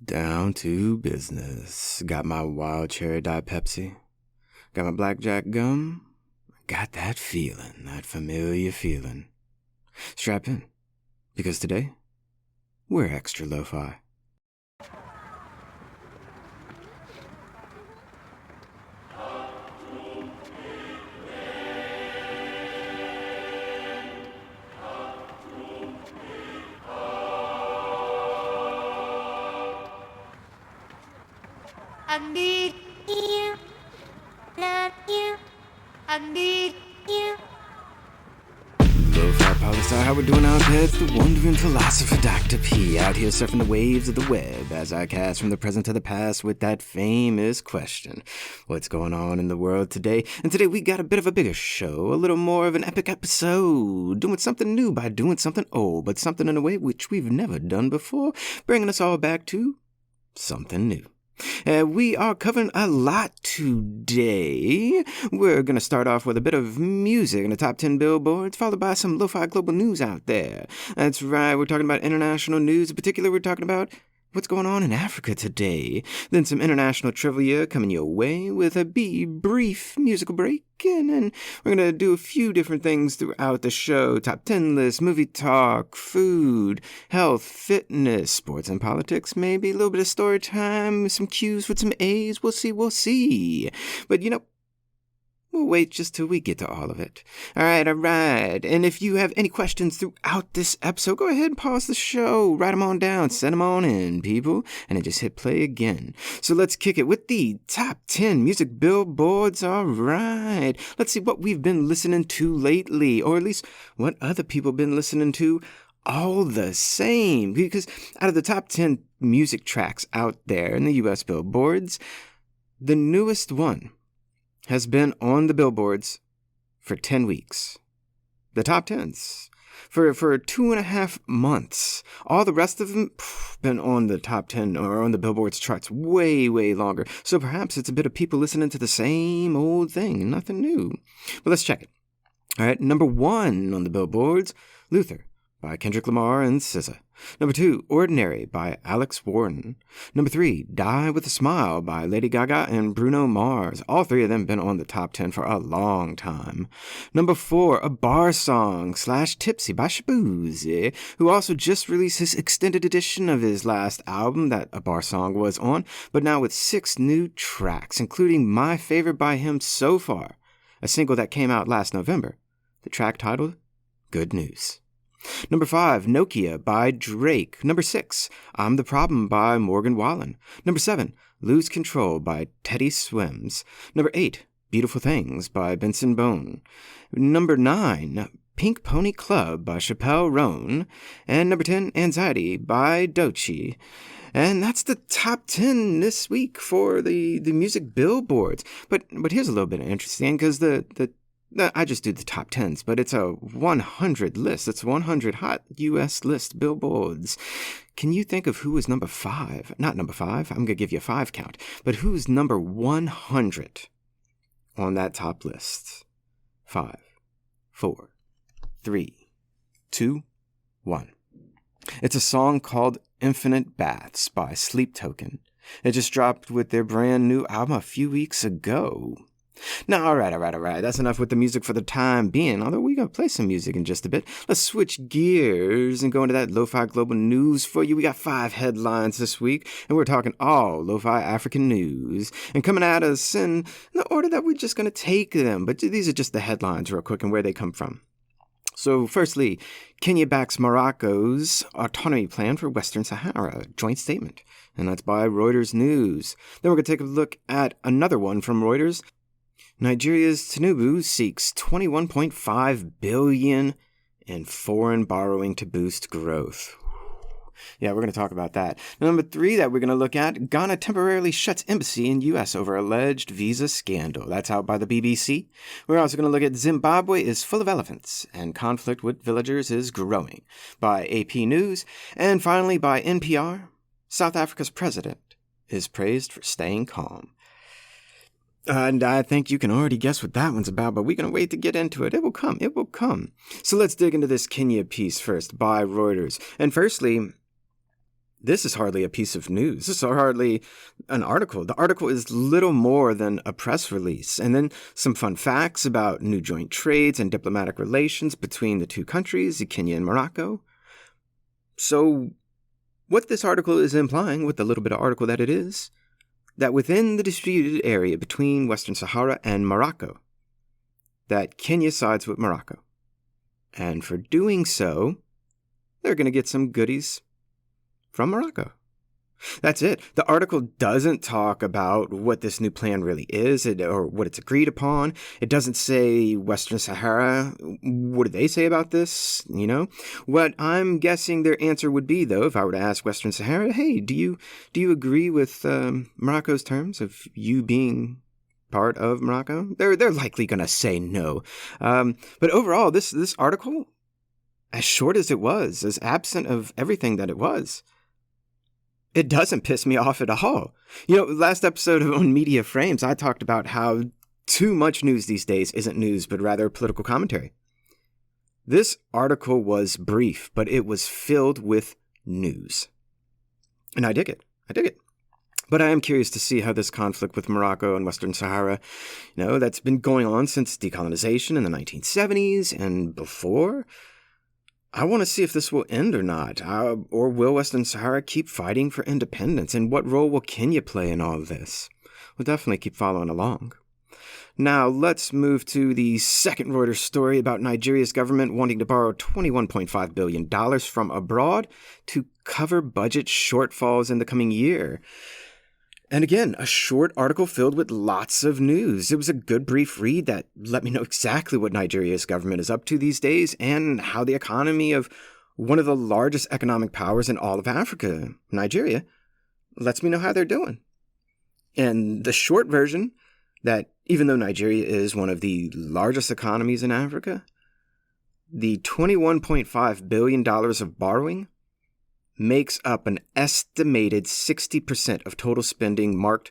Down to business. Got my wild cherry Diet Pepsi. Got my blackjack gum. Got that feeling, that familiar feeling. Strap in, because today, we're extra lo-fi. I need you, love you, I need you. Lofi Poli Sci, how we doing out there? It's the wandering philosopher Dr. P out here surfing the waves of the web as I cast from the present to the past with that famous question. What's going on in the world today? And today we got a bit of a bigger show, a little more of an epic episode, doing something new by doing something old, but something in a way which we've never done before, bringing us all back to something new. We are covering a lot today. We're going to start off with a bit of music in the top 10 billboards, followed by some lo-fi global news out there. That's right, we're talking about international news. In particular, we're talking about what's going on in Africa today. Then some international trivia coming your way with a brief musical break. And then we're going to do a few different things throughout the show. Top 10 list, movie talk, food, health, fitness, sports and politics, maybe a little bit of story time, some cues with some A's. We'll see. But we'll wait just till we get to all of it. All right. And if you have any questions throughout this episode, go ahead and pause the show. Write them on down. Send them on in, people. And then just hit play again. So let's kick it with the top 10 music billboards. All right. Let's see what we've been listening to lately, or at least what other people have been listening to. All the same. Because out of the top 10 music tracks out there in the U.S. billboards, the newest one has been on the billboards for 10 weeks. The top 10s. For 2.5 months. All the rest of them been on the top 10 or on the billboards charts way longer. So perhaps it's a bit of people listening to the same old thing. Nothing new. But let's check it. All right, number 1 on the billboards, Luther by Kendrick Lamar and SZA. Number 2, Ordinary by Alex Warren. Number 3, Die With a Smile by Lady Gaga and Bruno Mars. All three of them been on the top 10 for a long time. Number 4, A Bar Song / Tipsy by Shaboozey, who also just released his extended edition of his last album that A Bar Song was on, but now with 6 new tracks, including my favorite by him so far, a single that came out last November, the track titled Good News. Number 5, Nokia by Drake. Number 6, I'm the Problem by Morgan Wallen. Number 7, Lose Control by Teddy Swims. Number 8, Beautiful Things by Benson Bone. Number 9, Pink Pony Club by Chappelle Roan. And number 10, Anxiety by Doechii. And that's the top 10 this week for the music billboards. But here's a little bit interesting, because I just do the top 10s, but it's a 100 list. It's 100 hot U.S. list billboards. Can you think of who was number 5? Not number 5. I'm going to give you a 5 count. But who's number 100 on that top list? 5, 4, 3, 2, 1. It's a song called Infinite Baths by Sleep Token. It just dropped with their brand new album a few weeks ago. Now, all right. That's enough with the music for the time being, although we're going to play some music in just a bit. Let's switch gears and go into that lo-fi global news for you. We got 5 headlines this week, and we're talking all lo-fi African news. And coming at us in the order that we're just going to take them, but these are just the headlines real quick and where they come from. So, firstly, Kenya backs Morocco's autonomy plan for Western Sahara, joint statement. And that's by Reuters News. Then we're going to take a look at another one from Reuters. Nigeria's Tinubu seeks $21.5 billion in foreign borrowing to boost growth. Yeah, we're going to talk about that. Number 3 that we're going to look at, Ghana temporarily shuts embassy in U.S. over alleged visa scandal. That's out by the BBC. We're also going to look at Zimbabwe is full of elephants and conflict with villagers is growing by AP News. And finally by NPR, South Africa's president is praised for staying calm. And I think you can already guess what that one's about, but we're going to wait to get into it. It will come. So let's dig into this Kenya piece first by Reuters. And firstly, This is hardly a piece of news. This is hardly an article. The article is little more than a press release, and then some fun facts about new joint trades and diplomatic relations between the two countries, Kenya and Morocco. So, what this article is implying, with the little bit of article that it is, that within the disputed area between Western Sahara and Morocco, that Kenya sides with Morocco. And for doing so, they're going to get some goodies from Morocco. That's it. The article doesn't talk about what this new plan really is or what it's agreed upon. It doesn't say Western Sahara. What do they say about this? What I'm guessing their answer would be, though, if I were to ask Western Sahara, hey, do you agree with Morocco's terms of you being part of Morocco? They're likely going to say no. But overall, this article, as short as it was, as absent of everything that it was, it doesn't piss me off at all. Last episode on Media Frames, I talked about how too much news these days isn't news, but rather political commentary. This article was brief, but it was filled with news. And I dig it. But I am curious to see how this conflict with Morocco and Western Sahara, that's been going on since decolonization in the 1970s and before. I want to see if this will end or not, or will Western Sahara keep fighting for independence, and what role will Kenya play in all of this? We'll definitely keep following along. Now, let's move to the second Reuters story about Nigeria's government wanting to borrow $21.5 billion from abroad to cover budget shortfalls in the coming year. And again, a short article filled with lots of news. It was a good brief read that let me know exactly what Nigeria's government is up to these days and how the economy of one of the largest economic powers in all of Africa, Nigeria, lets me know how they're doing. And the short version, that even though Nigeria is one of the largest economies in Africa, the $21.5 billion of borrowing makes up an estimated 60% of total spending marked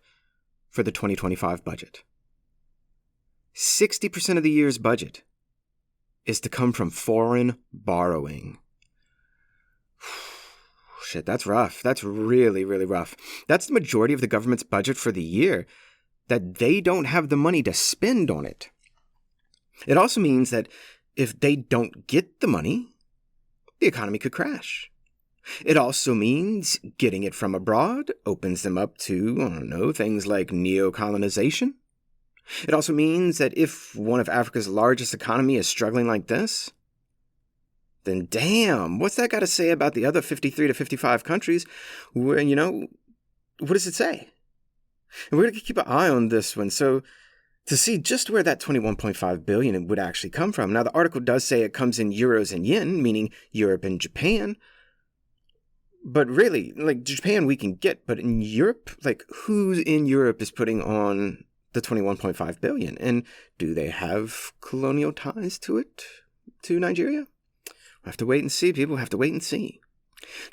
for the 2025 budget. 60% of the year's budget is to come from foreign borrowing. Shit, that's rough. That's really, really rough. That's the majority of the government's budget for the year, that they don't have the money to spend on it. It also means that if they don't get the money, the economy could crash. It also means getting it from abroad opens them up to, things like neocolonization. It also means that if one of Africa's largest economy is struggling like this, then damn, what's that got to say about the other 53 to 55 countries where, what does it say? And we're going to keep an eye on this one, so to see just where that $21.5 billion would actually come from. Now, the article does say it comes in euros and yen, meaning Europe and Japan. But really, Japan we can get, but in Europe, who in Europe is putting on the $21.5 billion? And do they have colonial ties to Nigeria? We'll have to wait and see, people. We'll have to wait and see.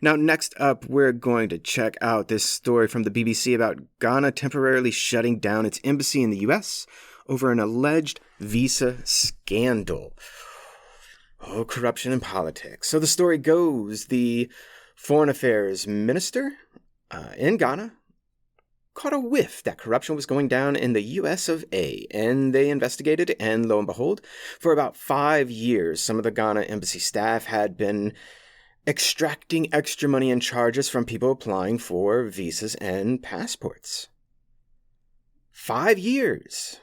Now, next up, we're going to check out this story from the BBC about Ghana temporarily shutting down its embassy in the U.S. over an alleged visa scandal. Oh, corruption in politics. So the story goes, the Foreign Affairs Minister in Ghana caught a whiff that corruption was going down in the US of A, and they investigated, and lo and behold, for about 5 years, some of the Ghana embassy staff had been extracting extra money and charges from people applying for visas and passports. 5 years.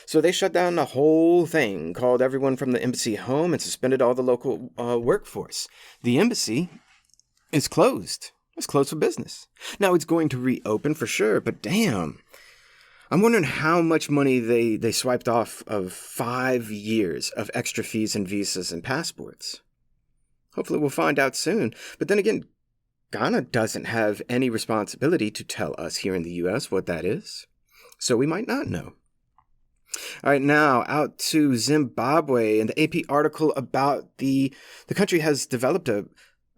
So they shut down the whole thing, called everyone from the embassy home, and suspended all the local workforce. The embassy is closed. It's closed for business. Now, it's going to reopen for sure, but damn. I'm wondering how much money they swiped off of 5 years of extra fees and visas and passports. Hopefully we'll find out soon. But then again, Ghana doesn't have any responsibility to tell us here in the U.S. what that is. So we might not know. All right, now out to Zimbabwe, and the AP article about the country has developed a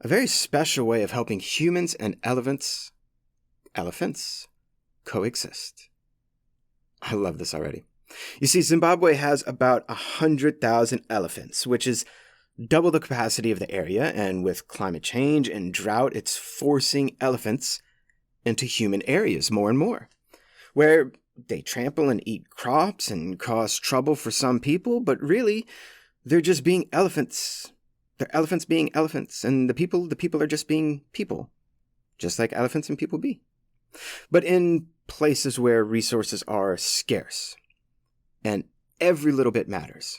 very special way of helping humans and elephants coexist. I love this already. You see, Zimbabwe has about 100,000 elephants, which is double the capacity of the area, and with climate change and drought, it's forcing elephants into human areas more and more, where they trample and eat crops and cause trouble for some people, but really, they're just being elephants. They're elephants being elephants, and the people are just being people, just like elephants and people be. But in places where resources are scarce, and every little bit matters,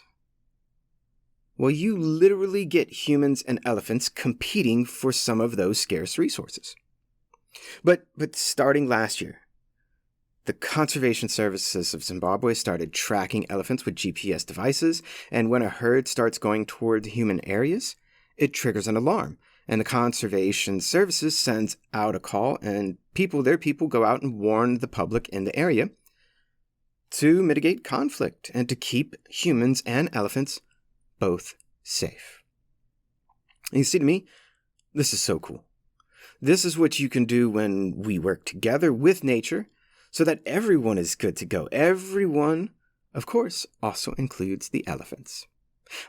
well, you literally get humans and elephants competing for some of those scarce resources. But starting last year, the conservation services of Zimbabwe started tracking elephants with GPS devices, and when a herd starts going toward human areas, it triggers an alarm, and the conservation services sends out a call, and their people go out and warn the public in the area to mitigate conflict and to keep humans and elephants both safe. And you see, to me, this is so cool. This is what you can do when we work together with nature so that everyone is good to go. Everyone, of course, also includes the elephants.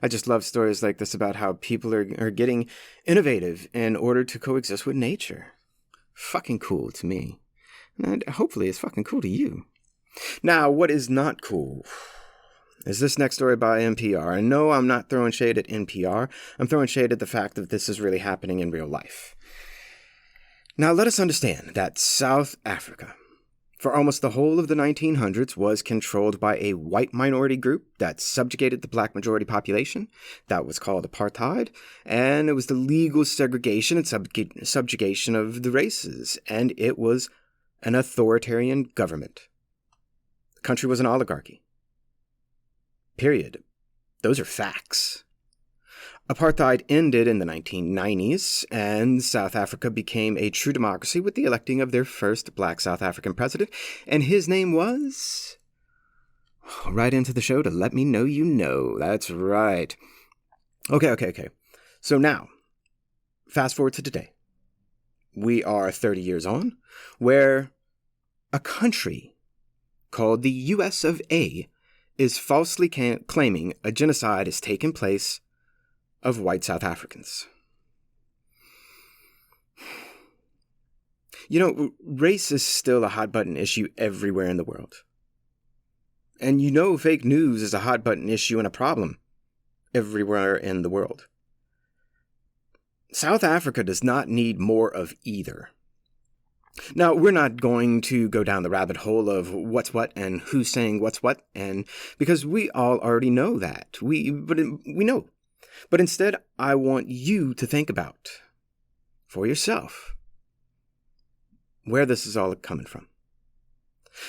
I just love stories like this about how people are getting innovative in order to coexist with nature. Fucking cool to me. And hopefully it's fucking cool to you. Now, what is not cool is this next story by NPR. And no, I'm not throwing shade at NPR. I'm throwing shade at the fact that this is really happening in real life. Now, let us understand that South Africa, for almost the whole of the 1900s, was controlled by a white minority group that subjugated the black majority population. That was called apartheid, and it was the legal segregation and subjugation of the races, and it was an authoritarian government. The country was an oligarchy. Period. Those are facts. Apartheid ended in the 1990s, and South Africa became a true democracy with the electing of their first black South African president, and his name was... Right into the show to let me know you know. That's right. Okay. So now, fast forward to today. We are 30 years on, where a country called the US of A is falsely claiming a genocide has taken place of white South Africans. You know, race is still a hot-button issue everywhere in the world. And you know fake news is a hot-button issue and a problem everywhere in the world. South Africa does not need more of either. Now, we're not going to go down the rabbit hole of what's what and who's saying what's what, and because we all already know that. We know. But instead, I want you to think about, for yourself, where this is all coming from.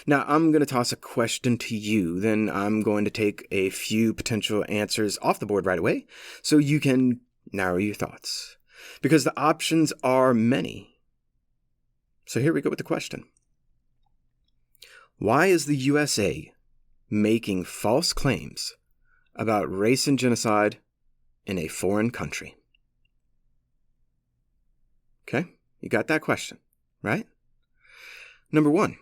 Now, I'm going to toss a question to you, then I'm going to take a few potential answers off the board right away, so you can narrow your thoughts. Because the options are many. So here we go with the question. Why is the USA making false claims about race and genocide in a foreign country? Okay, you got that question, right? Number one,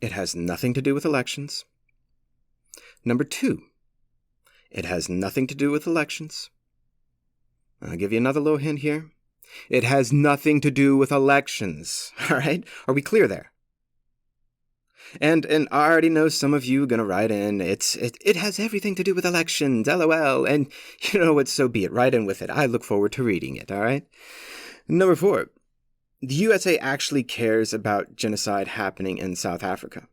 it has nothing to do with elections. Number two, it has nothing to do with elections. I'll give you another little hint here. It has nothing to do with elections, all right? Are we clear there? And I already know some of you are going to write in, it has everything to do with elections, LOL, and you know what, so be it, write in with it. I look forward to reading it, all right? Number four, the USA actually cares about genocide happening in South Africa.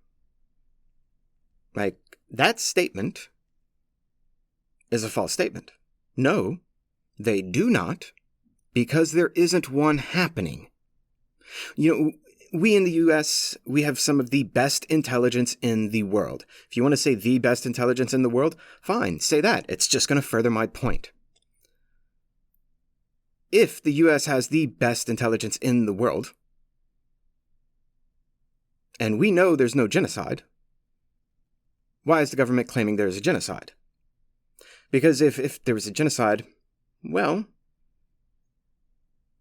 Like, that statement is a false statement. No, they do not, because there isn't one happening. You know, we in the US, we have some of the best intelligence in the world. If you want to say the best intelligence in the world, fine, say that. It's just going to further my point. If the US has the best intelligence in the world, and we know there's no genocide, why is the government claiming there's a genocide? Because if there was a genocide, well,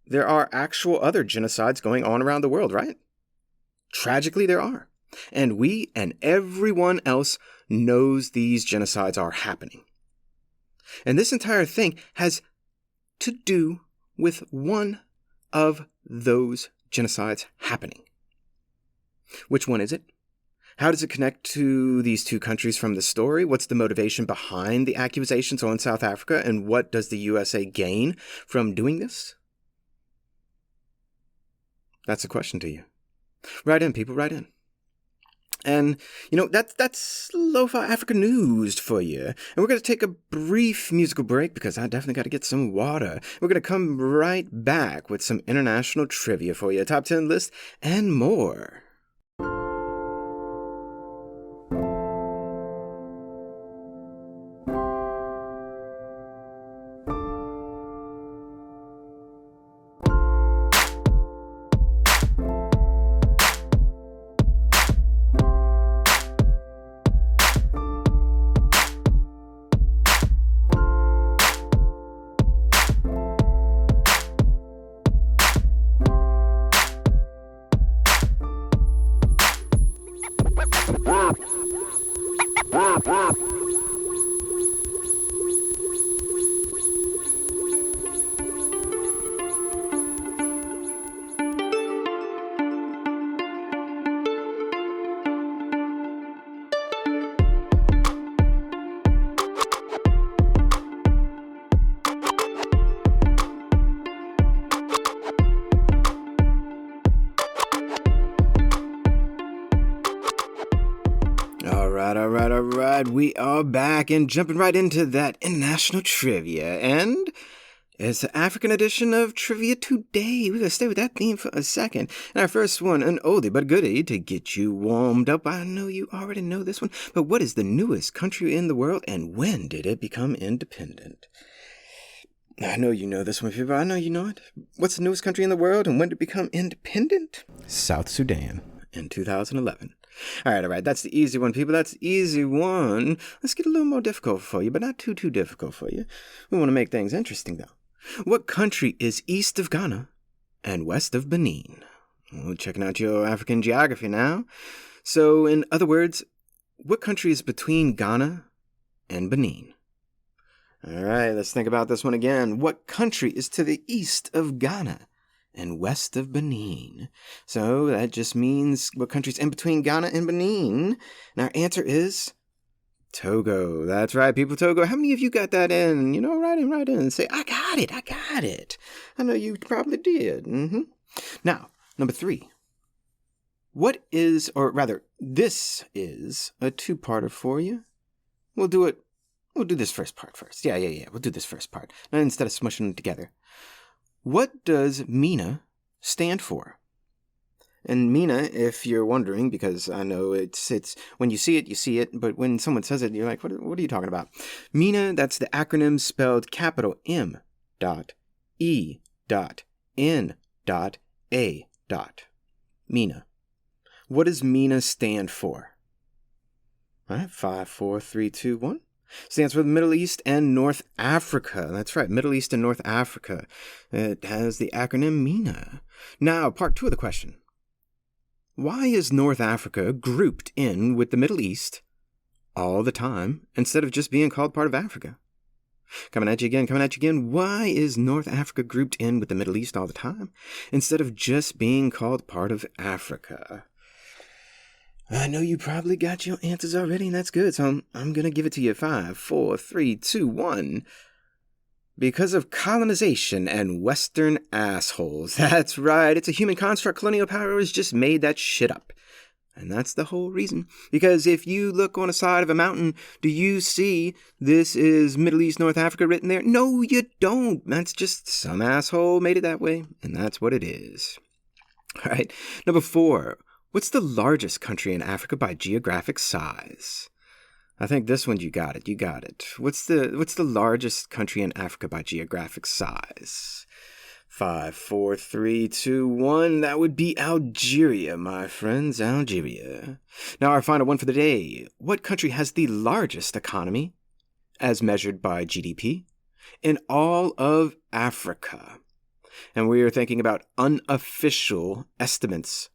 there are actual other genocides going on around the world, right? Tragically, there are. And we and everyone else knows these genocides are happening. And this entire thing has to do with one of those genocides happening. Which one is it? How does it connect to these two countries from the story? What's the motivation behind the accusations on South Africa? And what does the USA gain from doing this? That's a question to you. Write in, people, write in. And, that's Lo-Fi Africa News for you. And we're going to take a brief musical break because I definitely got to get some water. We're going to come right back with some international trivia for you, a top 10 list, and more. All right. We are back and jumping right into that international trivia. And it's the African edition of Trivia Today. We're going to stay with that theme for a second. And our first one, an oldie but goodie to get you warmed up. I know you already know this one, but what is the newest country in the world and when did it become independent? I know you know this one, people. I know you know it. What's the newest country in the world and when did it become independent? South Sudan in 2011. All right. That's the easy one, people. That's the easy one. Let's get a little more difficult for you, but not too difficult for you. We want to make things interesting, though. What country is east of Ghana and west of Benin? Well, checking out your African geography now. So, in other words, what country is between Ghana and Benin? All right, let's think about this one again. What country is to the east of Ghana and west of Benin? So that just means what country's in between Ghana and Benin? And our answer is Togo. That's right, people, Togo. How many of you got that in? Write in and say, I got it. I know you probably did. Now, number 3. What is, or rather, this is a two-parter for you. We'll do this first part first. Yeah. We'll do this first part. Now, instead of smushing them together. What does MENA stand for? And MENA, if you're wondering, because I know it's when you see it, but when someone says it, you're like, what are you talking about? MENA, that's the acronym spelled capital M dot E dot N dot A dot. MENA. What does MENA stand for? All right, 5, 4, 3, 2, 1. Stands for the Middle East and North Africa. That's right, Middle East and North Africa. It has the acronym MENA. Now, part 2 of the question. Why is North Africa grouped in with the Middle East all the time instead of just being called part of Africa? Coming at you again. Why is North Africa grouped in with the Middle East all the time instead of just being called part of Africa? I know you probably got your answers already, and that's good, so I'm going to give it to you. 5, 4, 3, 2, 1. Because of colonization and Western assholes. That's right, it's a human construct. Colonial powers just made that shit up. And that's the whole reason. Because if you look on the side of a mountain, do you see this is Middle East, North Africa written there? No, you don't. That's just some asshole made it that way, and that's what it is. All right, number 4. What's the largest country in Africa by geographic size? I think this one you got it. What's the largest country in Africa by geographic size? 5, 4, 3, 2, 1. That would be Algeria, my friends. Algeria. Now our final one for the day. What country has the largest economy, as measured by GDP, in all of Africa? And we are thinking about unofficial estimates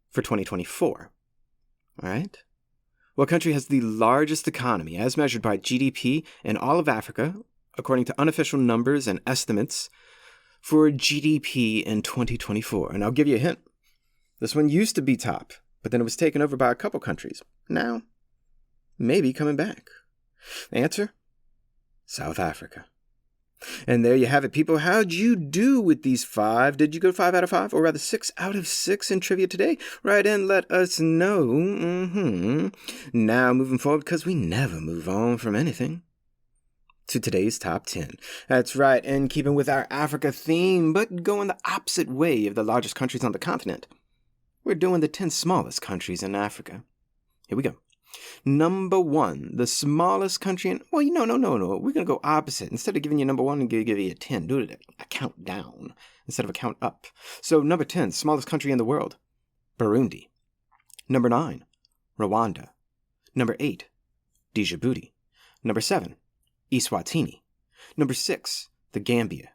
for 2024. All right? What country has the largest economy, as measured by GDP, in all of Africa, according to unofficial numbers and estimates for GDP in 2024. And I'll give you a hint. This one used to be top, but then it was taken over by a couple countries. Now, maybe coming back. The answer? South Africa. And there you have it, people. How'd you do with these 5? Did you go 5 out of 5? Or rather 6 out of 6 in trivia today? Write in, let us know. Now, moving forward, because we never move on from anything, to today's top 10. That's right, in keeping with our Africa theme, but going the opposite way of the largest countries on the continent. We're doing the 10 smallest countries in Africa. Here we go. Number 1, the smallest country in... Well, no. We're going to go opposite. Instead of giving you number 1, I'm going to give you a 10. Do it a count down instead of a count up. So, number 10, smallest country in the world, Burundi. Number 9, Rwanda. Number 8, Djibouti. Number 7, Eswatini. Number 6, the Gambia.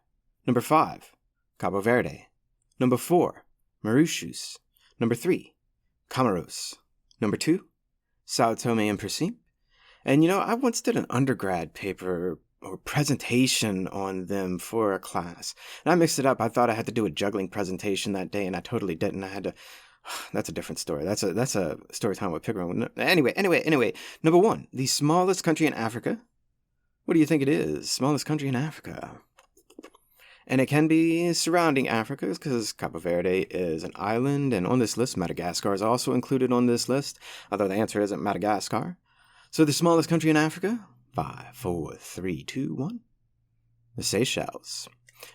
Number 5, Cabo Verde. Number 4, Mauritius. Number 3, Comoros. Number 2, Sao Tome and Principe. And I once did an undergrad paper or presentation on them for a class. And I mixed it up. I thought I had to do a juggling presentation that day, and I totally didn't. I had to... That's a different story. That's a story time with Pickering. Anyway. Number 1, the smallest country in Africa. What do you think it is? Smallest country in Africa. And it can be surrounding Africa, because Cabo Verde is an island, and on this list, Madagascar is also included on this list, although the answer isn't Madagascar. So the smallest country in Africa? 5, 4, 3, 2, 1. The Seychelles.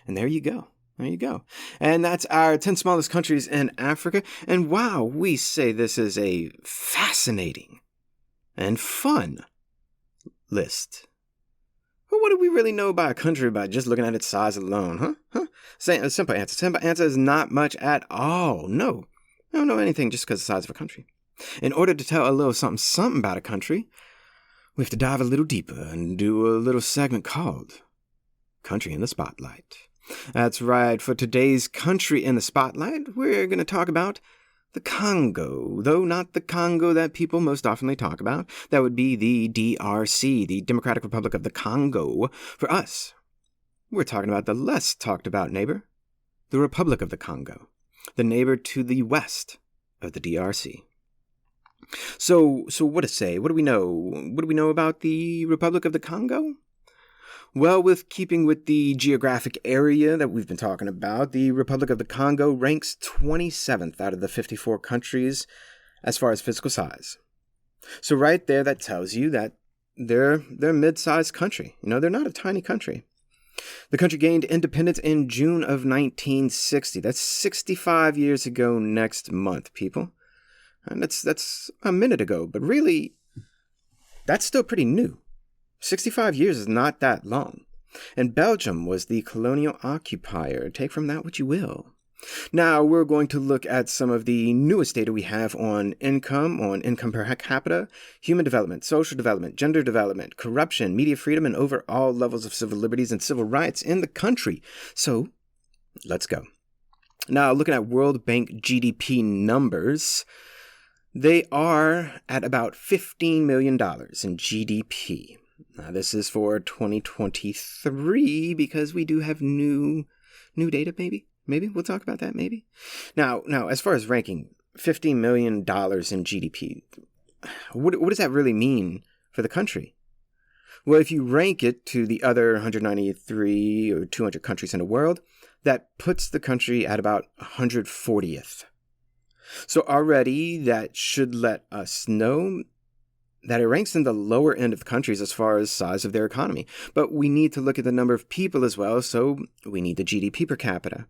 And there you go. And that's our 10 smallest countries in Africa. And wow, we say this is a fascinating and fun list. But what do we really know about a country by just looking at its size alone, huh? Simple answer. Simple answer is not much at all. No. I don't know anything just because of the size of a country. In order to tell a little something about a country, we have to dive a little deeper and do a little segment called Country in the Spotlight. That's right. For today's Country in the Spotlight, we're going to talk about the Congo, though not the Congo that people most oftenly talk about. That would be the DRC, the Democratic Republic of the Congo. For us, we're talking about the less talked about neighbor, the Republic of the Congo, the neighbor to the west of the DRC. So what to say? What do we know? What do we know about the Republic of the Congo? Well, with keeping with the geographic area that we've been talking about, the Republic of the Congo ranks 27th out of the 54 countries as far as physical size. So right there, that tells you that they're a mid-sized country. They're not a tiny country. The country gained independence in June of 1960. That's 65 years ago next month, people. And that's a minute ago, but really, that's still pretty new. 65 years is not that long. And Belgium was the colonial occupier. Take from that what you will. Now, we're going to look at some of the newest data we have on income per capita, human development, social development, gender development, corruption, media freedom, and overall levels of civil liberties and civil rights in the country. So, let's go. Now, looking at World Bank GDP numbers, they are at about $15 million in GDP. Now, this is for 2023 because we do have new data, maybe. Maybe we'll talk about that, maybe. Now, as far as ranking, $15 million in GDP, what does that really mean for the country? Well, if you rank it to the other 193 or 200 countries in the world, that puts the country at about 140th. So already that should let us know that it ranks in the lower end of the countries as far as size of their economy. But we need to look at the number of people as well, so we need the GDP per capita.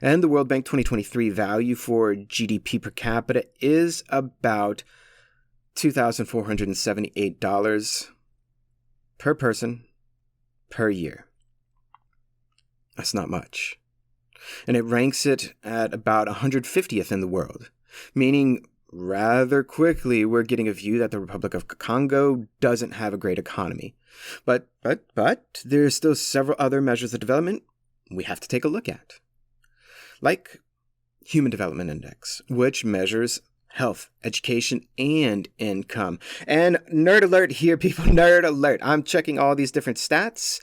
And the World Bank 2023 value for GDP per capita is about $2,478 per person per year. That's not much. And it ranks it at about 150th in the world, meaning rather quickly, we're getting a view that the Republic of Congo doesn't have a great economy. But there's still several other measures of development we have to take a look at. Like Human Development Index, which measures health, education, and income. And nerd alert here, people, nerd alert. I'm checking all these different stats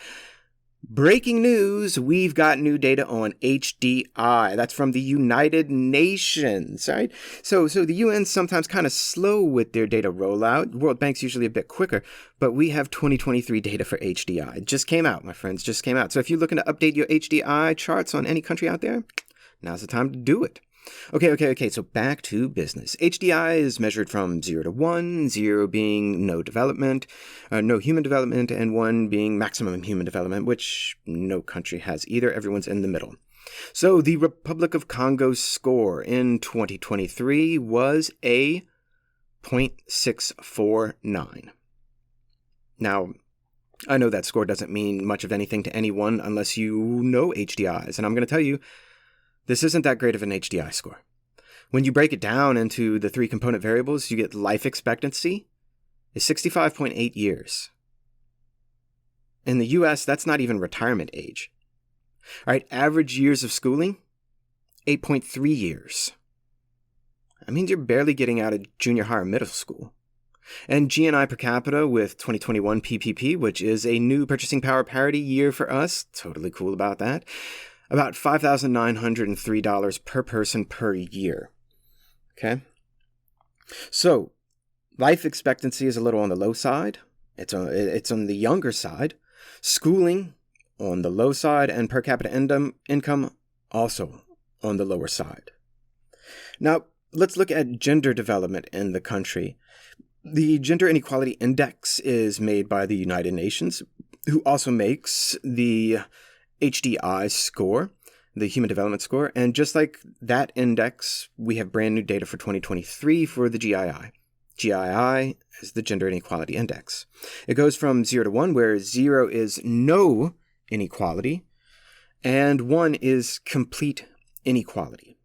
Breaking news, we've got new data on HDI. That's from the United Nations, right? So the UN's sometimes kind of slow with their data rollout. World Bank's usually a bit quicker, but we have 2023 data for HDI. It just came out, my friends, just came out. So if you're looking to update your HDI charts on any country out there, now's the time to do it. Okay, so back to business. HDI is measured from 0 to 1, 0 being no development, no human development, and 1 being maximum human development, which no country has either. Everyone's in the middle. So the Republic of Congo's score in 2023 was a 0.649. Now, I know that score doesn't mean much of anything to anyone unless you know HDIs, and I'm going to tell you, this isn't that great of an HDI score. When you break it down into the 3 component variables, you get life expectancy is 65.8 years. In the US, that's not even retirement age. All right, average years of schooling, 8.3 years. That means you're barely getting out of junior high or middle school. And GNI per capita with 2021 PPP, which is a new purchasing power parity year for us, totally cool about that, about $5,903 per person per year. Okay? So, life expectancy is a little on the low side. It's on the younger side. Schooling on the low side, and per capita income also on the lower side. Now, let's look at gender development in the country. The Gender Inequality Index is made by the United Nations, who also makes the HDI score, the Human Development Score, and just like that index, we have brand new data for 2023 for the GII. GII is the Gender Inequality Index. It goes from 0 to 1, where 0 is no inequality, and 1 is complete inequality.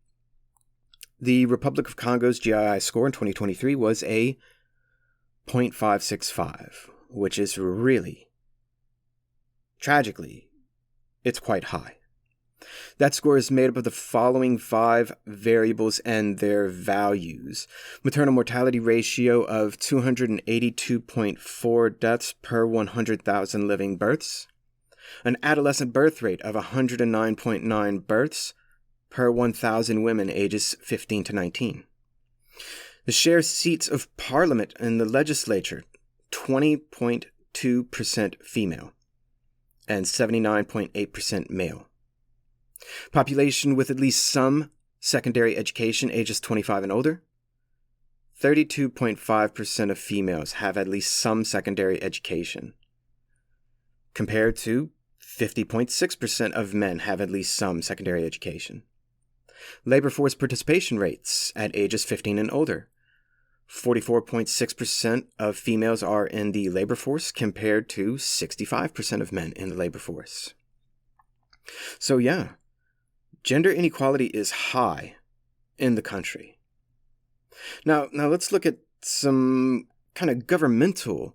The Republic of Congo's GII score in 2023 was a 0.565, which is really, tragically, it's quite high. That score is made up of the following 5 variables and their values. Maternal mortality ratio of 282.4 deaths per 100,000 living births. An adolescent birth rate of 109.9 births per 1,000 women ages 15 to 19. The share seats of parliament in the legislature, 20.2% female and 79.8% male. Population with at least some secondary education ages 25 and older. 32.5% of females have at least some secondary education, compared to 50.6% of men have at least some secondary education. Labor force participation rates at ages 15 and older. 44.6% of females are in the labor force compared to 65% of men in the labor force. So yeah, gender inequality is high in the country. Now let's look at some kind of governmental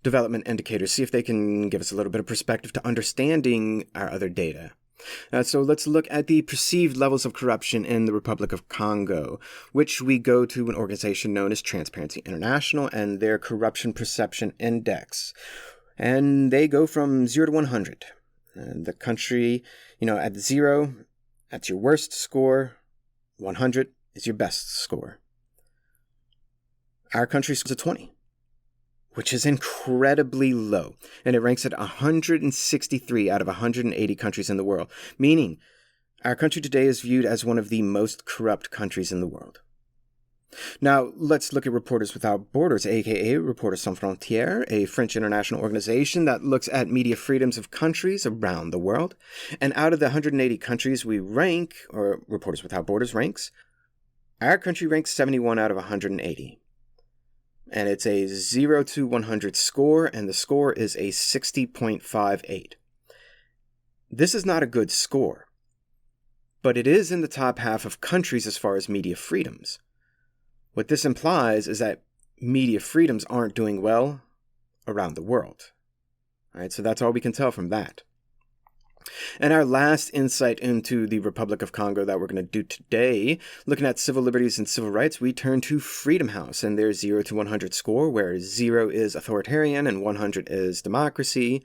development indicators, see if they can give us a little bit of perspective to understanding our other data. So let's look at the perceived levels of corruption in the Republic of Congo, which we go to an organization known as Transparency International and their Corruption Perception Index. And they go from 0 to 100. And the country, at 0, that's your worst score. 100 is your best score. Our country scores a 20, which is incredibly low, and it ranks at 163 out of 180 countries in the world, meaning our country today is viewed as one of the most corrupt countries in the world. Now, let's look at Reporters Without Borders, aka Reporters Sans Frontières, a French international organization that looks at media freedoms of countries around the world. And out of the 180 countries we rank, or Reporters Without Borders ranks, our country ranks 71 out of 180. And it's a 0 to 100 score, and the score is a 60.58. This is not a good score, but it is in the top half of countries as far as media freedoms. What this implies is that media freedoms aren't doing well around the world. All right, so that's all we can tell from that. And our last insight into the Republic of Congo that we're going to do today, looking at civil liberties and civil rights, we turn to Freedom House and their 0 to 100 score, where 0 is authoritarian and 100 is democracy,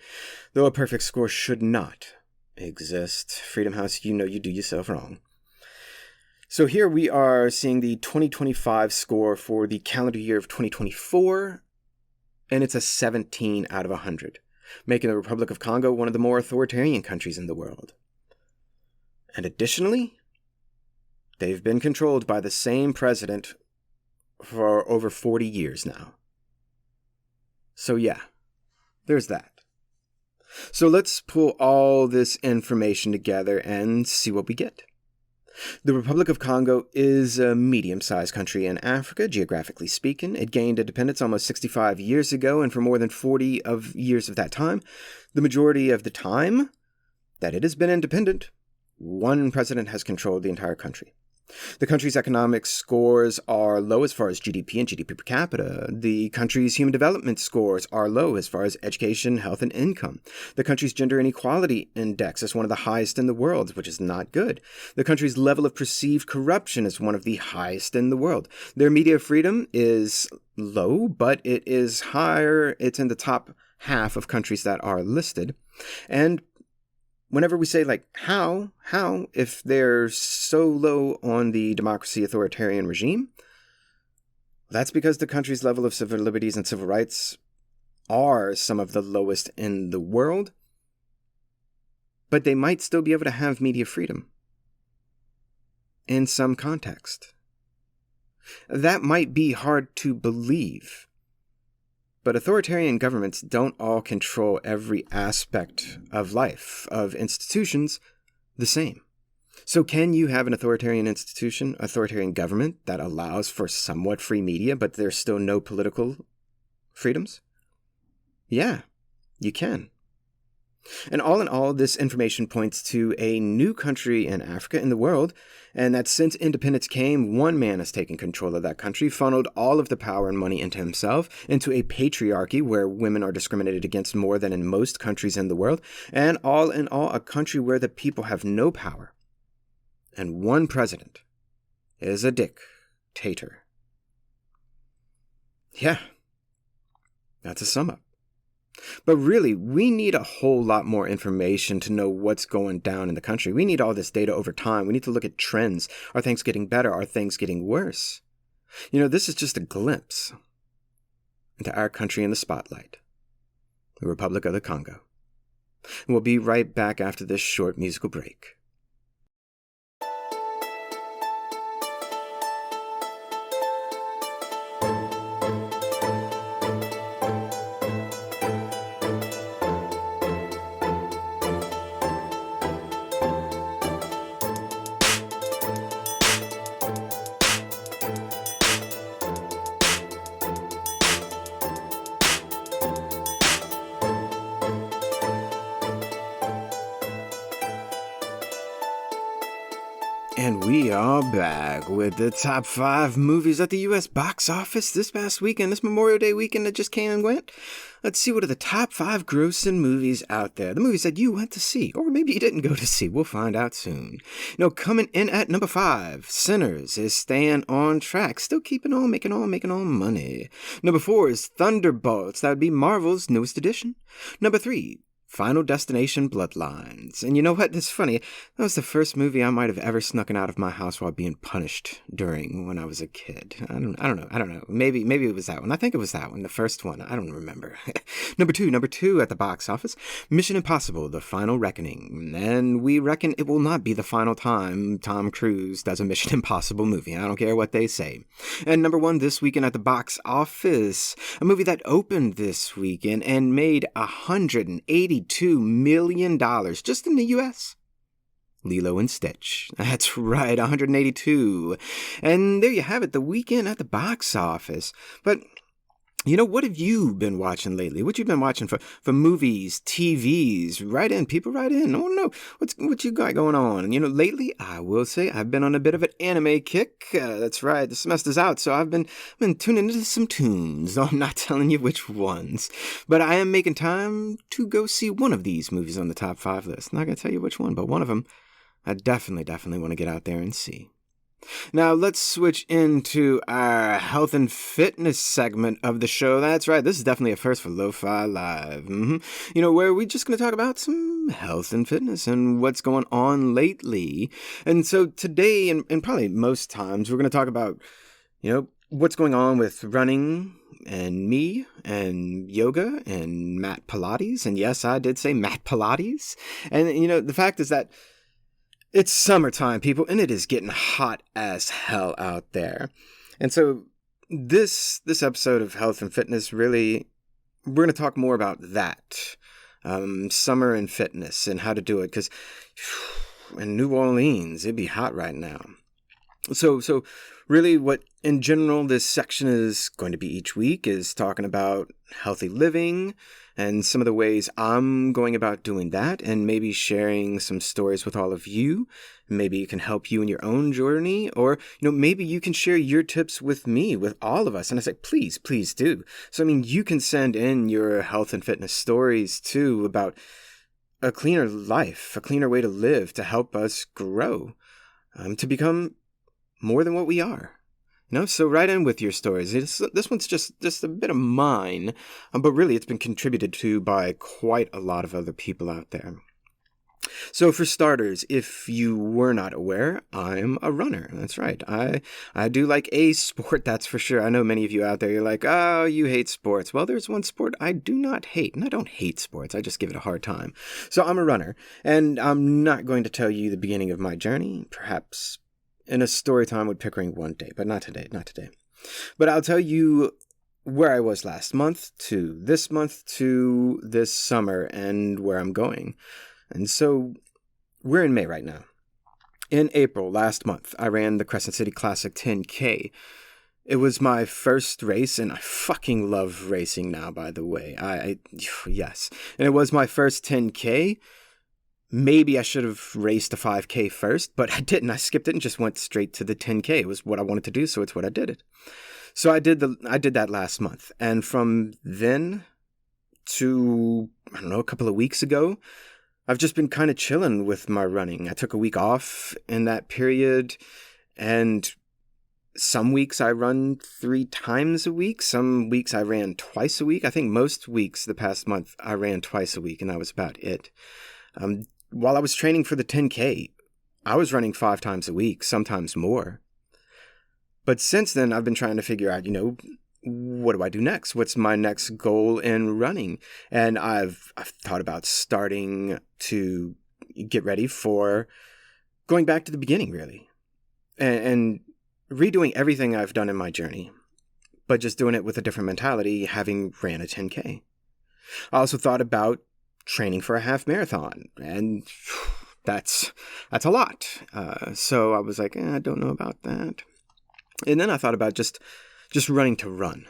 though a perfect score should not exist. Freedom House, you know you do yourself wrong. So here we are seeing the 2025 score for the calendar year of 2024, and it's a 17 out of 100. Making the Republic of Congo one of the more authoritarian countries in the world. And additionally, they've been controlled by the same president for over 40 years now. So yeah, there's that. So let's pull all this information together and see what we get. The Republic of Congo is a medium-sized country in Africa, geographically speaking. It gained independence almost 65 years ago, and for more than 40 years of that time, the majority of the time that it has been independent, one president has controlled the entire country. The country's economic scores are low as far as GDP and GDP per capita. The country's human development scores are low as far as education, health, and income. The country's gender inequality index is one of the highest in the world, which is not good. The country's level of perceived corruption is one of the highest in the world. Their media freedom is low, but it is higher. It's in the top half of countries that are listed. And whenever we say, like, how, if they're so low on the democracy authoritarian regime, that's because the country's level of civil liberties and civil rights are some of the lowest in the world, but they might still be able to have media freedom in some context. That might be hard to believe. But authoritarian governments don't all control every aspect of life, of institutions, the same. So can you have an authoritarian institution, authoritarian government that allows for somewhat free media, but there's still no political freedoms? Yeah, you can. And all in all, this information points to a new country in Africa, in the world, and that since independence came, one man has taken control of that country, funneled all of the power and money into himself, into a patriarchy where women are discriminated against more than in most countries in the world, and all in all, a country where the people have no power. And one president is a dictator. Yeah, that's a sum up. But really, we need a whole lot more information to know what's going down in the country. We need all this data over time. We need to look at trends. Are things getting better? Are things getting worse? You know, this is just a glimpse into our country in the spotlight, the Republic of the Congo. And we'll be right back after this short musical break. And we are back with the top 5 movies at the U.S. box office this past weekend, this Memorial Day weekend that just came and went. Let's see what are the top 5 grossing movies out there. The movies that you went to see, or maybe you didn't go to see. We'll find out soon. You know, coming in at number 5, Sinners is staying on track, still keeping on, making on money. Number 4 is Thunderbolts. That would be Marvel's newest edition. Number 3, Final Destination Bloodlines. And you know what? It's funny. That was the first movie I might have ever snuck out of my house while being punished during when I was a kid. I don't know. Maybe it was that one. I think it was that one, the first one. I don't remember. Number two at the box office, Mission Impossible: The Final Reckoning. And we reckon it will not be the final time Tom Cruise does a Mission Impossible movie. I don't care what they say. And number 1 this weekend at the box office, a movie that opened this weekend and made $182 million just in the U.S. Lilo and Stitch. That's right, 182. And there you have it, the weekend at the box office. But What have you been watching lately? What you been watching for movies, TVs? Write in, people, write in. I want to know what you got going on. Lately, I will say I've been on a bit of an anime kick. That's right, the semester's out, so I've been tuning into some tunes. I'm not telling you which ones, but I am making time to go see one of these movies on the top 5 list. Not gonna tell you which one, but one of them I definitely want to get out there and see. Now, let's switch into our health and fitness segment of the show. That's right, this is definitely a first for Lo-Fi Live. Where we're just going to talk about some health and fitness and what's going on lately. And so today, and probably most times, we're going to talk about, what's going on with running and me and yoga and mat Pilates. And yes, I did say mat Pilates. And, the fact is that it's summertime, people, and it is getting hot as hell out there. And so this episode of Health and Fitness, really, we're going to talk more about that. Summer and fitness and how to do it. Because in New Orleans, it'd be hot right now. So really what, in general, this section is going to be each week is talking about healthy living and some of the ways I'm going about doing that, and maybe sharing some stories with all of you. Maybe it can help you in your own journey, or, maybe you can share your tips with me, with all of us. And I say, please do. So, you can send in your health and fitness stories too about a cleaner life, a cleaner way to live, to help us grow, to become more than what we are. So write in with your stories. This one's just a bit of mine, but really it's been contributed to by quite a lot of other people out there. So for starters, if you were not aware, I'm a runner. That's right. I do like a sport, that's for sure. I know many of you out there, you're like, oh, you hate sports. Well, there's one sport I do not hate, and I don't hate sports. I just give it a hard time. So I'm a runner, and I'm not going to tell you the beginning of my journey. Perhaps in a story time with Pickering one day, but not today. But I'll tell you where I was last month to this summer and where I'm going. And so we're in May right now. In April last month, I ran the Crescent City Classic 10K. It was my first race, and I fucking love racing now, by the way. Yes. And it was my first 10K. Maybe I should have raced a 5K first, but I didn't. I skipped it and just went straight to the 10K. It was what I wanted to do, so it's what I did it. So I did that last month. And from then to, a couple of weeks ago, I've just been kind of chilling with my running. I took a week off in that period, and some weeks I run 3 times a week. Some weeks I ran twice a week. I think most weeks the past month I ran twice a week, and that was about it. While I was training for the 10K, I was running 5 times a week, sometimes more. But since then, I've been trying to figure out, what do I do next? What's my next goal in running? And I've thought about starting to get ready for going back to the beginning, really, and redoing everything I've done in my journey, but just doing it with a different mentality, having ran a 10K. I also thought about training for a half marathon, and that's a lot. So I was like, I don't know about that. And then I thought about just running to run.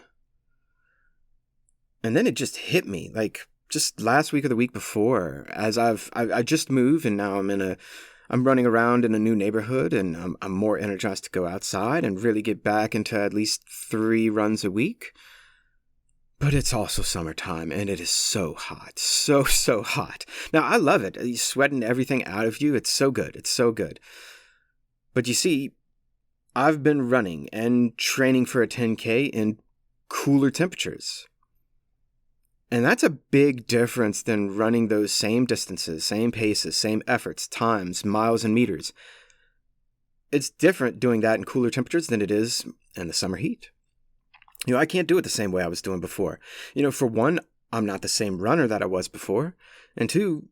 And then it just hit me, like just last week or the week before, as I just moved, and now I'm running around in a new neighborhood, and I'm more energized to go outside and really get back into at least 3 runs a week. But it's also summertime, and it is so hot. So hot. Now, I love it. You're sweating everything out of you. It's so good. It's so good. But you see, I've been running and training for a 10K in cooler temperatures. And that's a big difference than running those same distances, same paces, same efforts, times, miles, and meters. It's different doing that in cooler temperatures than it is in the summer heat. I can't do it the same way I was doing before. For one, I'm not the same runner that I was before. And 2,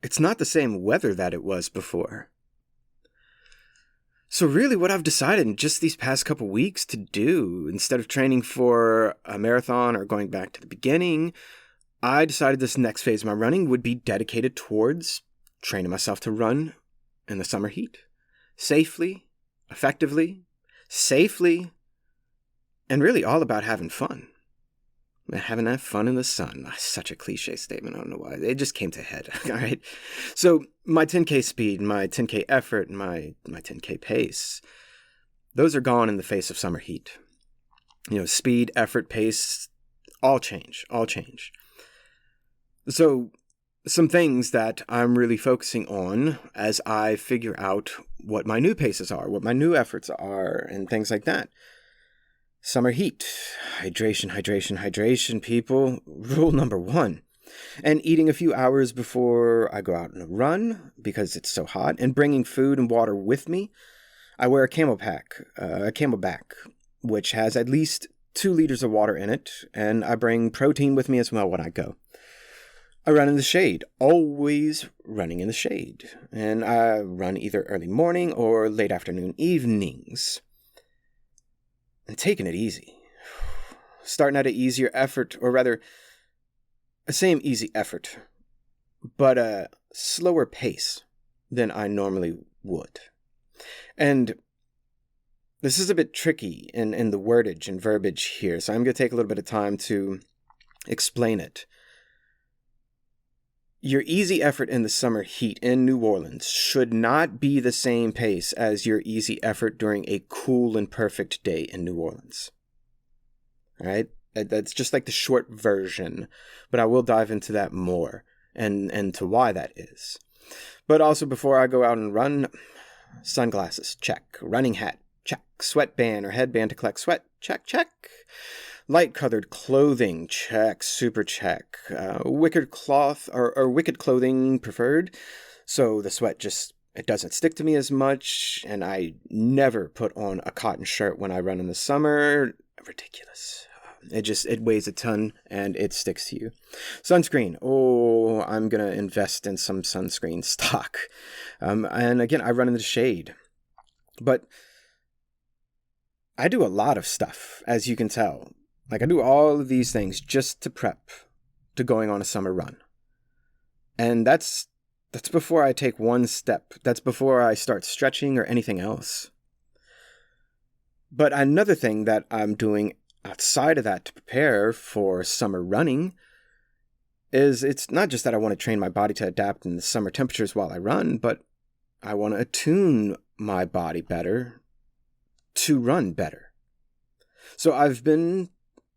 it's not the same weather that it was before. So really what I've decided in just these past couple weeks to do, instead of training for a marathon or going back to the beginning, I decided this next phase of my running would be dedicated towards training myself to run in the summer heat. Safely, effectively, and really all about having fun. Having that fun in the sun. Such a cliche statement. I don't know why. It just came to head. All right. So my 10K speed, my 10K effort, and my 10K pace, those are gone in the face of summer heat. Speed, effort, pace, all change. So some things that I'm really focusing on as I figure out what my new paces are, what my new efforts are, and things like that. Summer heat. Hydration, people. Rule number 1. And eating a few hours before I go out on a run because it's so hot, and bringing food and water with me. I wear a camelback, which has at least 2 liters of water in it, and I bring protein with me as well when I go. I run in the shade, always running in the shade, and I run either early morning or late afternoon evenings. And taking it easy. Starting at an easier effort, or rather, the same easy effort, but a slower pace than I normally would. And this is a bit tricky in the wordage and verbiage here, so I'm going to take a little bit of time to explain it. Your easy effort in the summer heat in New Orleans should not be the same pace as your easy effort during a cool and perfect day in New Orleans. All right? That's just like the short version, but I will dive into that more and to why that is. But also before I go out and run, sunglasses, check. Running hat, check. Sweatband or headband to collect sweat, check. Light-colored clothing, check, super check. Wicked cloth or wicked clothing preferred, so the sweat it doesn't stick to me as much, and I never put on a cotton shirt when I run in the summer. Ridiculous. It weighs a ton, and it sticks to you. Sunscreen. Oh, I'm going to invest in some sunscreen stock. And again, I run in the shade. But I do a lot of stuff, as you can tell. Like, I do all of these things just to prep to going on a summer run. And that's before I take one step. That's before I start stretching or anything else. But another thing that I'm doing outside of that to prepare for summer running is it's not just that I want to train my body to adapt in the summer temperatures while I run, but I want to attune my body better to run better. So I've been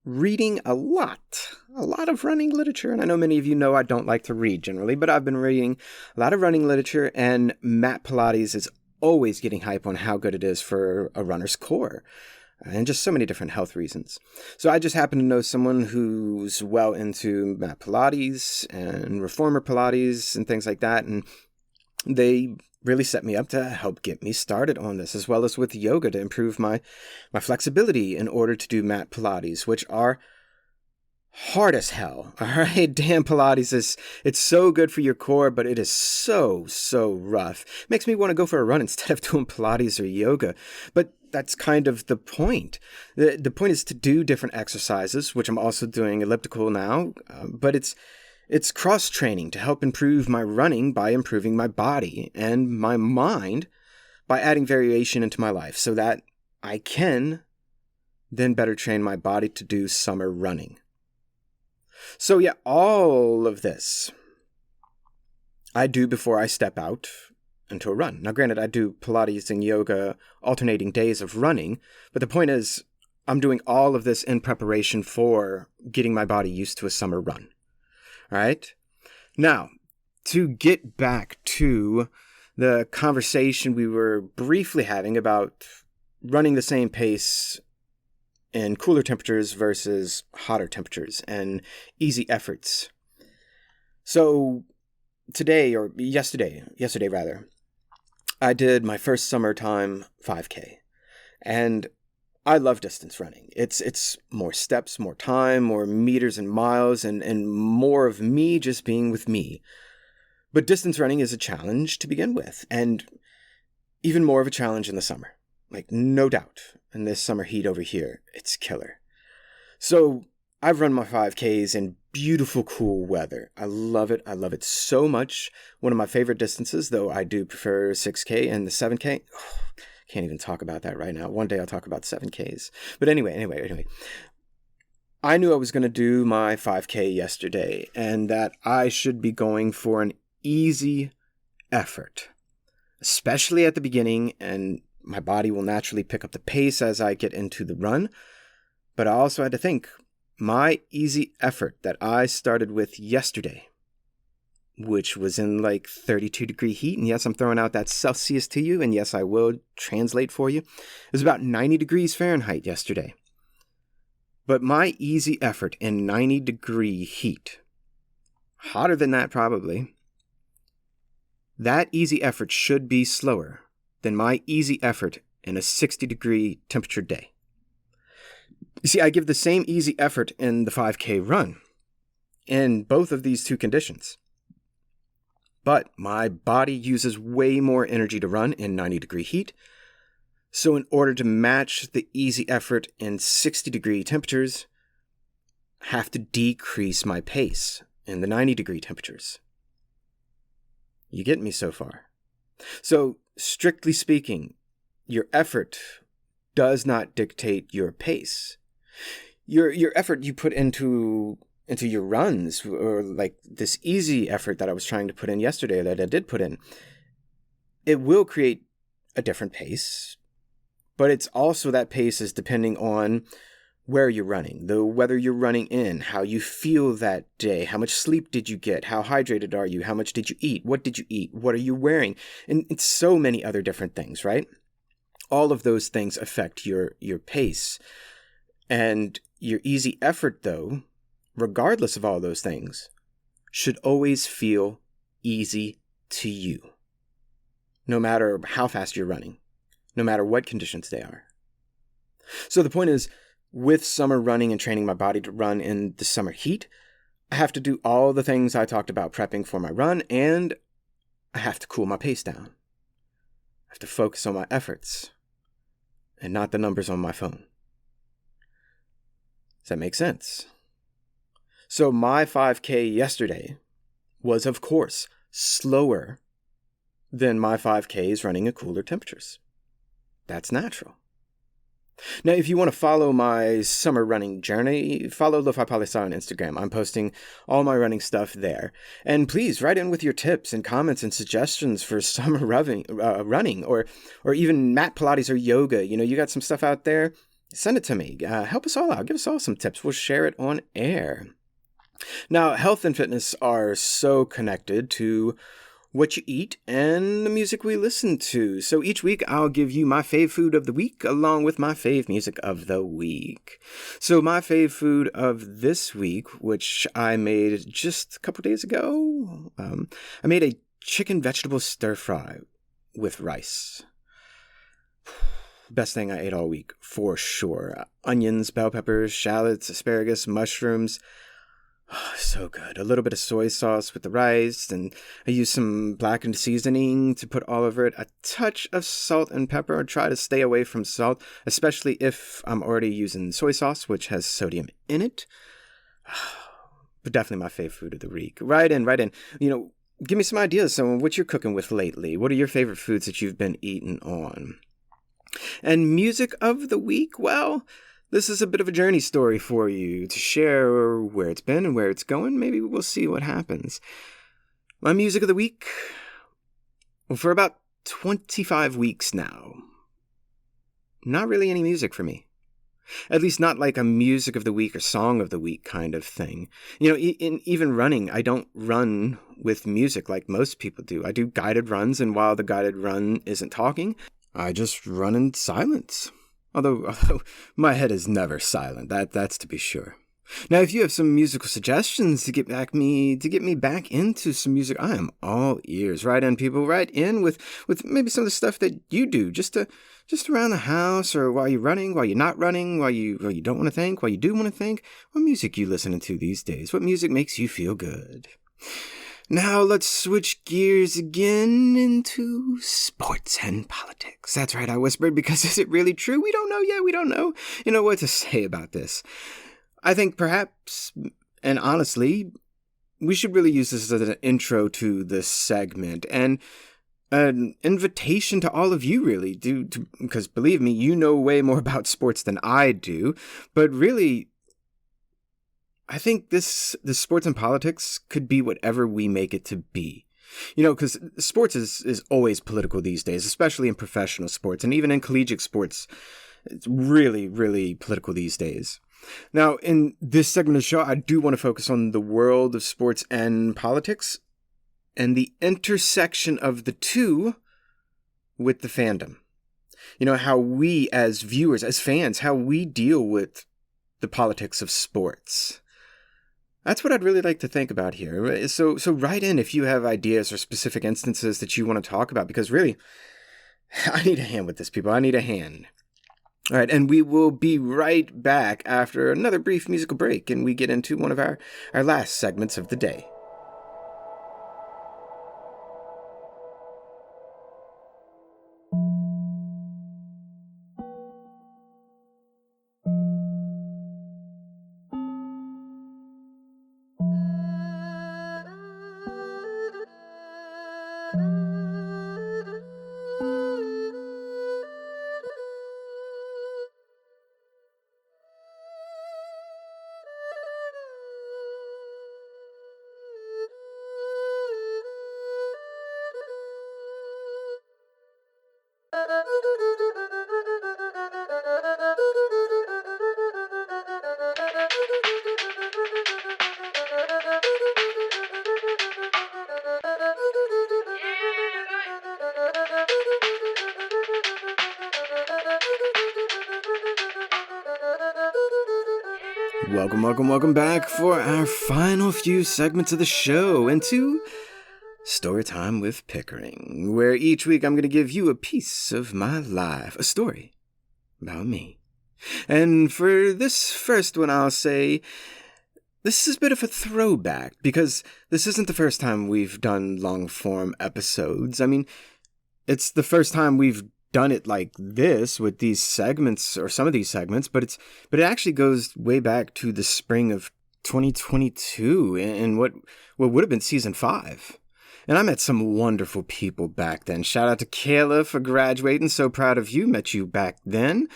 reading a lot of running literature, and I know many of you know I don't like to read generally, but I've been reading a lot of running literature, and mat Pilates is always getting hype on how good it is for a runner's core, and just so many different health reasons. So I just happen to know someone who's well into mat Pilates and reformer Pilates and things like that, and they really set me up to help get me started on this, as well as with yoga to improve my flexibility in order to do mat Pilates, which are hard as hell. All right, damn, Pilates it's so good for your core, but it is so rough. Makes me want to go for a run instead of doing Pilates or yoga. But that's kind of the point. The point is to do different exercises, which I'm also doing elliptical now, but it's cross-training to help improve my running by improving my body and my mind by adding variation into my life so that I can then better train my body to do summer running. So yeah, all of this I do before I step out into a run. Now granted, I do Pilates and yoga alternating days of running, but the point is I'm doing all of this in preparation for getting my body used to a summer run. All right. Now, to get back to the conversation we were briefly having about running the same pace in cooler temperatures versus hotter temperatures and easy efforts. So today, or yesterday rather, I did my first summertime 5K, and I love distance running. It's more steps, more time, more meters and miles, and more of me just being with me. But distance running is a challenge to begin with, and even more of a challenge in the summer. Like, no doubt. In this summer heat over here, it's killer. So I've run my 5Ks in beautiful, cool weather. I love it. I love it so much. One of my favorite distances, though I do prefer 6K and the 7K. Can't even talk about that right now. One day I'll talk about 7Ks. But anyway. I knew I was going to do my 5K yesterday and that I should be going for an easy effort, especially at the beginning, and my body will naturally pick up the pace as I get into the run. But I also had to think, my easy effort that I started with yesterday, which was in like 32-degree heat, and yes, I'm throwing out that Celsius to you, and yes, I will translate for you, it was about 90 degrees Fahrenheit yesterday. But my easy effort in 90-degree heat, hotter than that probably, that easy effort should be slower than my easy effort in a 60-degree temperature day. You see, I give the same easy effort in the 5K run, in both of these two conditions. But my body uses way more energy to run in 90-degree heat, so in order to match the easy effort in 60-degree temperatures, I have to decrease my pace in the 90-degree temperatures. You get me so far? So, strictly speaking, your effort does not dictate your pace. Your effort you put into your runs, or like this easy effort that I was trying to put in yesterday that I did put in, it will create a different pace, but it's also that pace is depending on where you're running, the weather you're running in, how you feel that day, how much sleep did you get, how hydrated are you, how much did you eat, what did you eat, what are you wearing, and it's so many other different things, right? All of those things affect your pace. And your easy effort, though, regardless of all those things, should always feel easy to you, no matter how fast you're running, no matter what conditions they are. So the point is, with summer running and training my body to run in the summer heat, I have to do all the things I talked about prepping for my run, and I have to cool my pace down. I have to focus on my efforts and not the numbers on my phone. Does that make sense? So my 5K yesterday was, of course, slower than my 5Ks running at cooler temperatures. That's natural. Now, if you want to follow my summer running journey, follow Lofi Poli Sci on Instagram. I'm posting all my running stuff there. And please write in with your tips and comments and suggestions for summer running or even mat Pilates or yoga. You know, you got some stuff out there? Send it to me. Help us all out. Give us all some tips. We'll share it on air. Now, health and fitness are so connected to what you eat and the music we listen to. So each week I'll give you my fave food of the week along with my fave music of the week. So my fave food of this week, which I made just a couple days ago, I made a chicken vegetable stir fry with rice. Best thing I ate all week, for sure. Onions, bell peppers, shallots, asparagus, mushrooms. Oh, so good. A little bit of soy sauce with the rice, and I used some blackened seasoning to put all over it. A touch of salt and pepper. I try to stay away from salt, especially if I'm already using soy sauce, which has sodium in it. But definitely my favorite food of the week. Right in. You know, give me some ideas on what you're cooking with lately. What are your favorite foods that you've been eating on? And music of the week? Well, this is a bit of a journey story for you to share where it's been and where it's going. Maybe we'll see what happens. My music of the week? Well, for about 25 weeks now, not really any music for me. At least not like a music of the week or song of the week kind of thing. You know, in even running, I don't run with music like most people do. I do guided runs, and while the guided run isn't talking, I just run in silence. Although my head is never silent, that's to be sure. Now, if you have some musical suggestions to get me back into some music, I am all ears. Write in, people. Write in with maybe some of the stuff that you do, just around the house, or while you're running, while you're not running, while you don't want to think, while you do want to think. What music you listening to these days? What music makes you feel good? Now let's switch gears again into sports and politics. That's right, I whispered, because is it really true? We don't know yet. We don't know. You know what to say about this. I think perhaps, and honestly, we should really use this as an intro to this segment and an invitation to all of you, really, because believe me, you know way more about sports than I do. But really, I think the sports and politics could be whatever we make it to be. Because sports is always political these days, especially in professional sports, and even in collegiate sports, it's really, really political these days. Now, in this segment of the show, I do want to focus on the world of sports and politics, and the intersection of the two with the fandom. How we as viewers, as fans, how we deal with the politics of sports. That's what I'd really like to think about here. So write in if you have ideas or specific instances that you want to talk about, because really, I need a hand with this, people. I need a hand. All right, and we will be right back after another brief musical break, and we get into one of our last segments of the day. Welcome back for our final few segments of the show into Storytime with Pickering, where each week I'm going to give you a piece of my life, a story about me. And for this first one, I'll say this is a bit of a throwback, because this isn't the first time we've done long-form episodes. I mean, it's the first time we've done it like this with these segments, or some of these segments, but it actually goes way back to the spring of 2022 in what would have been season 5. And I met some wonderful people back then. Shout out to Kayla for graduating. So proud of you. Met you back then.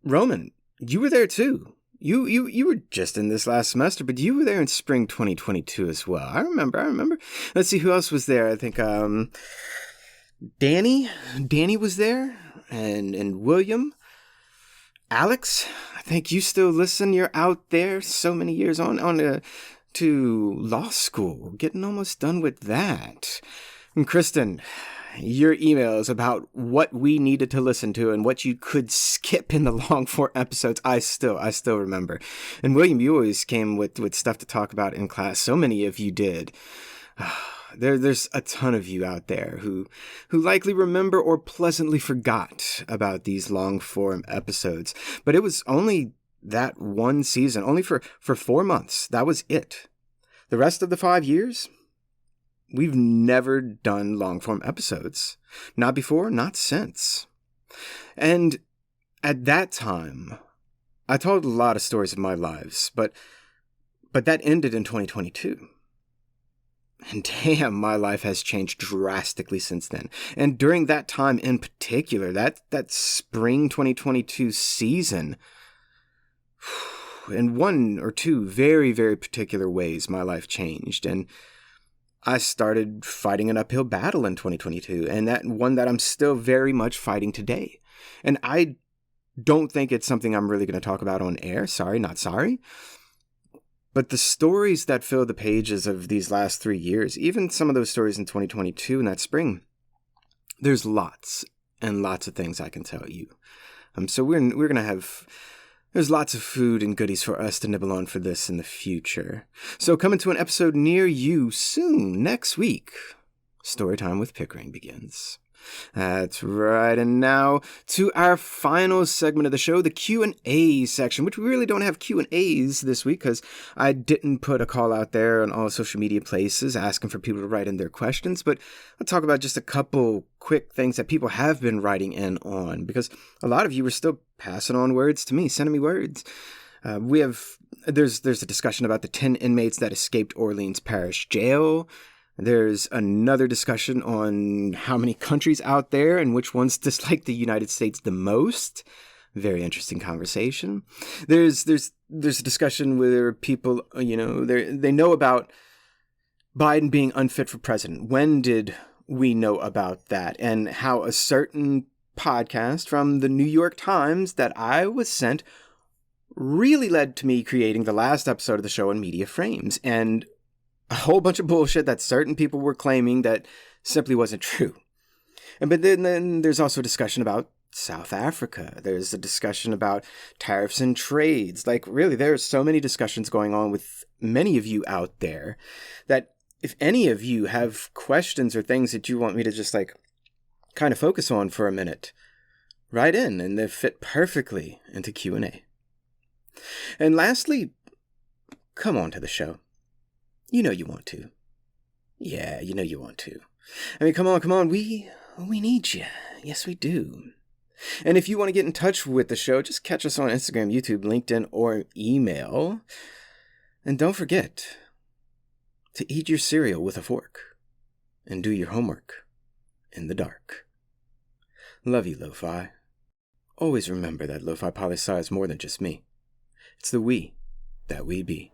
Roman, you were there too. You were just in this last semester, but you were there in spring 2022 as well. I remember. Let's see who else was there. I think Danny was there, and William, Alex. I think you still listen. You're out there so many years on to law school, getting almost done with that. And Kristen, your emails about what we needed to listen to and what you could skip in the long form episodes, I still remember. And William, you always came with stuff to talk about in class. So many of you did. There's a ton of you out there who likely remember or pleasantly forgot about these long form episodes. But it was only that one season, only for 4 months. That was it. The rest of the 5 years, we've never done long form episodes. Not before, not since. And at that time, I told a lot of stories of my lives, but that ended in 2022. And damn, my life has changed drastically since then. And during that time in particular, that spring 2022 season, in one or two very, very particular ways, my life changed. And I started fighting an uphill battle in 2022, and that one that I'm still very much fighting today. And I don't think it's something I'm really going to talk about on air. Sorry, not sorry. But the stories that fill the pages of these last 3 years, even some of those stories in 2022 in that spring, there's lots and lots of things I can tell you. So we're going to have... There's lots of food and goodies for us to nibble on for this in the future. So coming to an episode near you soon, next week, Storytime with Pickering begins. That's right, and now to our final segment of the show, the Q&A section, which we really don't have Q&As this week because I didn't put a call out there on all social media places asking for people to write in their questions, but I'll talk about just a couple quick things that people have been writing in on, because a lot of you are still passing on words to me, sending me words. There's a discussion about the 10 inmates that escaped Orleans Parish Jail. There's another discussion on how many countries out there and which ones dislike the United States the most. Very interesting conversation. There's a discussion where people, they know about Biden being unfit for president. When did we know about that? And how a certain podcast from the New York Times that I was sent really led to me creating the last episode of the show in Media Frames, and a whole bunch of bullshit that certain people were claiming that simply wasn't true. But then there's also a discussion about South Africa. There's a discussion about tariffs and trades. Like, really, there are so many discussions going on with many of you out there that if any of you have questions or things that you want me to just kind of focus on for a minute, write in, and they fit perfectly into Q&A. And lastly, come on to the show. You know you want to. Yeah, you know you want to. I mean, come on. We need you. Yes, we do. And if you want to get in touch with the show, just catch us on Instagram, YouTube, LinkedIn, or email. And don't forget to eat your cereal with a fork and do your homework in the dark. Love you, Lo-Fi. Always remember that Lofi Poli Sci is more than just me. It's the we that we be.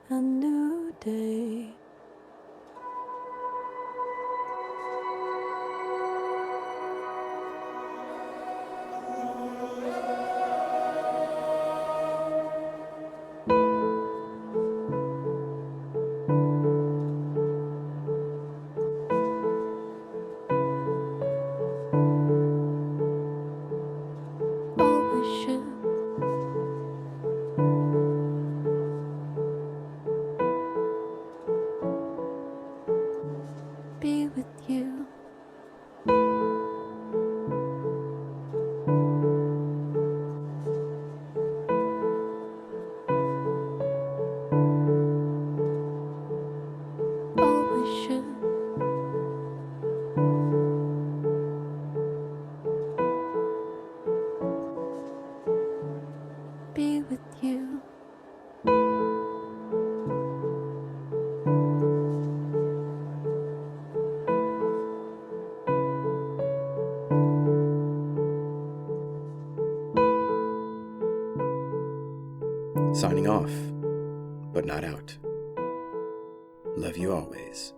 A new day. Always should be with you. Always should be with you. Signing off, but not out. Love you always.